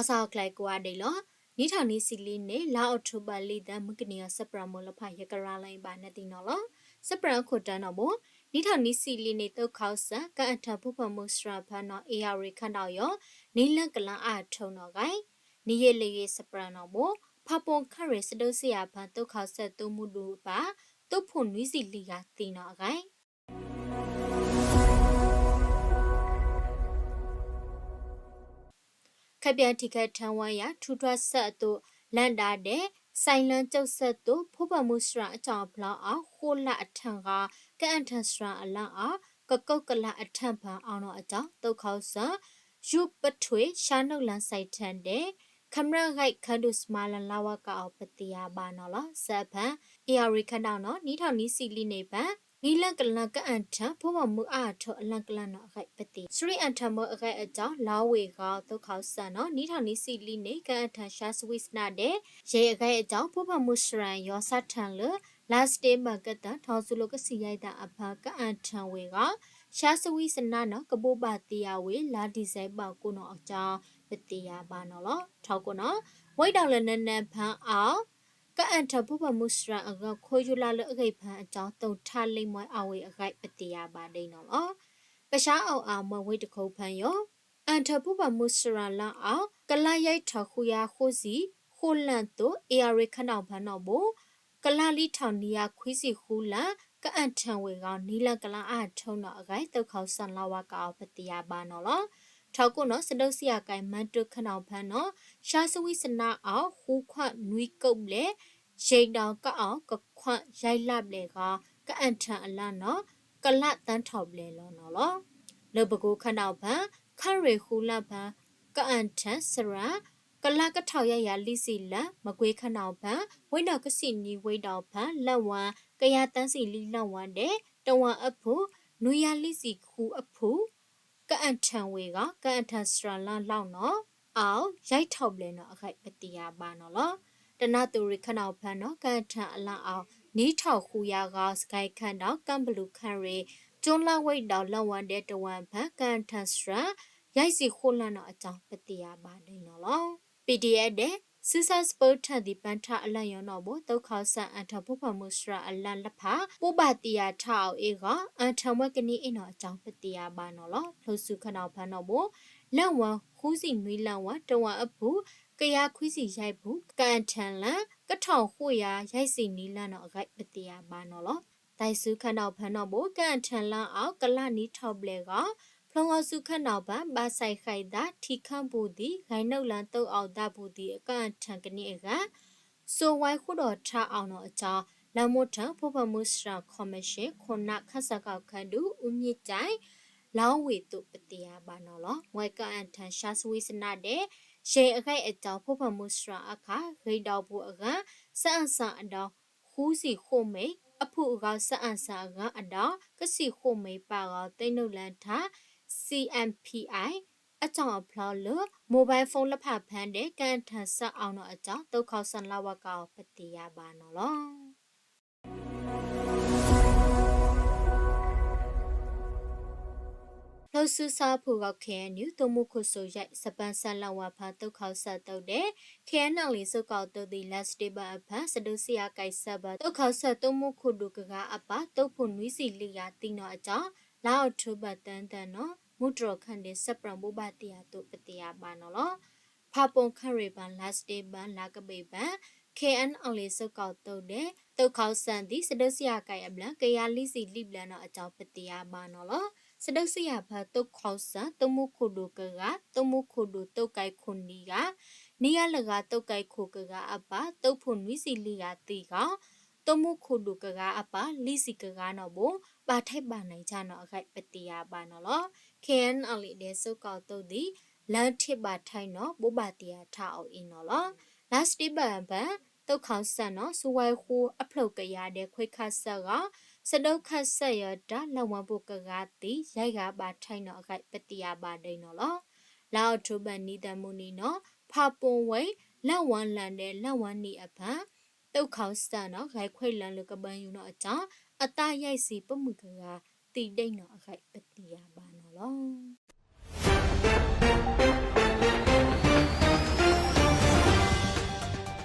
สาวไกลกว่าได้หรอนิทานนี้สิลีเนลาอทูบาลีดามกเนียสปรามลพายกราไลบานตินอลสปราขดานอบนิทานนี้สิลีเนตเขาสะกะอัฐพุพมุสราพานอเออาริคันดาวยนิลังกลังอาทนอไกนิเยเลเยสปรานอบพาปงคาเรสโดเซียพันตเขาสะตุมุดูปาตุผุนวิสิลีกาตินอไกခပြတိကထံဝါယာထူထွတ်ဆက်တို့လန်တာတဲ့ဆိုင်လန်ကျုပ်ဆက်တို့ဖုပမှုစရာအကြောင်းဖလောက်အောင်ခိုးလအထံကကန်အထံစရာအလန့်အောင်ကကုတ်ကလအထံဖန်အောင်တော့အကြောင်းဒုက္ခဆာယူပထွေရှာနုတ်လန်ဆိုင်ထန်တဲ့ခမရဂိုက်ခဒုစမာလန်လာဝကအောင်ပတိယာဘာနော်လားစဖန်အေယာရီခဏနော်နီးထောင်နီးစီလီနေပန်နီလန်ကလန်ကအန်ထဖုမမှုအားထောအလန်ကလန်နော်အခိုက်ပတိစရိအန်ထမအခိုက်အကြောင်းလာဝေကဒုက္ခဆန်နော်နီးထောင်နီးစီလီနေကန်အထရှာစဝစ်နာတဲ့ရေအခိုက်အကြောင်းဖုမမှုစရန်ရောစထန်လ last day မှာကတထောင်စုလကစီရိုက်တာအဖကအန်ထံဝေကရှာစဝိစနာနော်ကပိုးပါတီယာဝေလာဒီဇိုင်ပေါကိုနော်အကြောင်းပတိယာပါနော်လောထောက်ကောနော်ဝိတ်တောင်လည်းနန်းဖန်အောင်ကအန်ထဖုပမှုစရအကခိုးယူလာလအခိဖန်အကြောင်းတုံထလိမ့်မွဲအဝေအခိုက်ပတိယာပါဒိနော်လောပရှားအောင်အောင်မဝိတ်တခုဖန်ယောအန်ထဖုပမှုစရလာအောင်ကလရိုက်ထခူယာခိုးစီခိုလန့်တို့အေယာရီခနောက်ဖန်တော့ဘကလာလီထောင်နီယာခွီးစီခူလာကအန်ထံဝေကနီလကလာအထုံတော့အခိုက်တုတ်ခေါဆန်လာဝကောပတိယာပါနော်လောထောက်ကုနော်စဒုစီယာကိုင်မန်တုခနောက်ဖန်နော်ရှာစဝိစနာအောင်ခူခွနွီကုတ်လေရိတ်တောင်ကအောင်ကခွရိုက်လပ်လေကအန်ထံအလနော်ကလတ်တန်းထောက်လေလောနော်လောလောပကူခနောက်ဖန်ခရေခူလဖန်ကအန်ထံစရာကလကထောက်ရရလိစီလမကွေးခနောက်ဖန်ဝိနောက်ကစီနီဝိတောက်ဖန်လက်ဝမ်ကရတန်းစီလီလက်ဝမ်တဲ့တဝမ်အဖို့နွေရလိစီခူအဖို့ကအန်ထံဝေကအန်ထံစရလန်လောက်နော်အောင်ရိုက်ထောက်လဲနော်အခိုက်ပတိယာပါနော်လောတနတူရခနောက်ဖန်နော်ကန်ထံအလန့်အောင်နီးထောက်ခူရကစကိုက်ခန့်တော့ကမ်ဘလူခန့်ရေကျွန်းလဝိတ်တော်လက်ဝမ်တဲ့တဝမ်ဖန်ကန်ထံစရရိုက်စီခိုလန်နော်အကြောင်းပတိယာပါနေနော်လောPDF တဲ့စူဆတ်စပုတ်ထန်ဒီပန်ထအလန်ရောနော်ဘဒုက္ခဆန်အန်ထဖဖမှုစရာအလန်လဖပုပတိယာထအောင်အေကအန်ထမွက်ကနီအင်းနော်အကြောင်းပတိယာပါနော်လောလှစုခနောက်ဖန်နော်ဘလန်ဝခူးစီနွေးလန်ဝတဝအဖူကရခွီးစီရိုက်ဘူးကန်ထန်လန်ကထောင်ခွေရရိုက်စီနီလန်နော်အခိုက်ပတိယာပါနော်လောတိုင်စုခနောက်ဖန်နော်ဘကန်ထန်လန်အောင်ကလနီထောက်ပလေကဖလုံအောင်စုခတ်နောက်ပန်ဘာဆိုင်ခိုက်တာထီခန့်ဘူးဒီဂိုင်းနှုတ်လန်တုတ်အောင်တဘူးဒီအကန်ထန်ကနေကဆိုဝိုင်းခုတော်ထအောင်တော့အကြောင်းလမုထဖဖမှုစရာကော်မရှင်ခုနခတ်စကောက်ခန့်တူဦးမြင့်ကြိုင်လောင်းဝေတုပတိယာပါနော်လောဝိုင်ကန်ထန်ရှာစဝိစနာတဲ့ရေအခိုက်အကြောင်းဖဖမှုစရာအခါဂိတ်တော်ဘူးအကစအန်ဆာအတော်ခူးစီခုမိတ်အဖုအကစအန်ဆာကအတော်ကစီခုမိတ်ပါတော့တိတ်နှုတ်လန်ထCMPI အကြောင်းအဖလော်လို့မိုဘိုင်းဖုန်းလက်ဖတ်ဖမ်းတဲ့ကန်ထန်ဆက်အောင်တော့အကြောင်းဒုက္ခဆန်လာဝကောပတိယပါနော်လောလှဆူစာဖူကခဲနျူတမှုခုဆိုရိုက်စပန်ဆန်လာဝဖာဒုက္ခဆက်တုတ်တဲ့ခဲနောက်လီစုကောက်တုတ်ဒီ last day ပါဖန်စဒုစီယာကိုက်ဆဘဒုက္ခဆက်တမှုခုဒုကကအပတုတ်ဖို့နွီးစီလီယာတင်းတော့အကြောင်းလာအထုဘတန်တန်နော်မုဒရခန်တဲ့စပရံဘူဘတိယာတုပတိယာပါနော်လောဖာပုံခရေပန် last day ပန်လာကပေပန် KN အလေးစုကောက်တုတ်တဲ့တုတ်ခေါဆန်ဒီစဒုစီယာကိုက်အပလန်ကရလီစီလိပလန်တော့အကြောင်းပတိယာပါနော်လောစဒုစီယာဖာတုတ်ခေါဆန်တမှုခုဒုကကတမှုခုဒုတုတ်ကိုက်ခွန်နီကနီယလကတုတ်ကိုက်ခုကကအပတုတ်ဖွန်ဝီစီလီယာတီကတမှုခုဒုကကအပလီစီကကနော်ဘပါထိုက်ပါနိုင်ကြနော်အခိုက်ပတိယာပါနော်လော KN အလီတဲ့စုကောက်တုတ်ဒီလန်ထစ်ပါထိုင်နော်ဘူပါတီယာထအောင်အင်းနော်လော last day ပန်တုတ်ခေါဆန်နော်စဝိုင်ခူအဖလုတ်ကရတဲ့ခွေခတ်ဆက်ကစဒုတ်ခတ်ဆက်ရတာလဝံပုကကတိရိုက်ကပါထိုင်နော်အခိုက်ပတိယာပါဒိနော်လောလောက်ထုပန်နီတမှုနီနော်ဖာပွန်ဝဲလက်ဝမ်းလန်တဲ့လက်ဝမ်းနီအဖန်တုတ်ခေါဆန်နော်ဂိုက်ခွေလန်လကပန်ယူနော်အကြောင်းအတရိုက်စီပမှုကတိတိတ်နော်အခိုက်ပတိယာပါနော်လော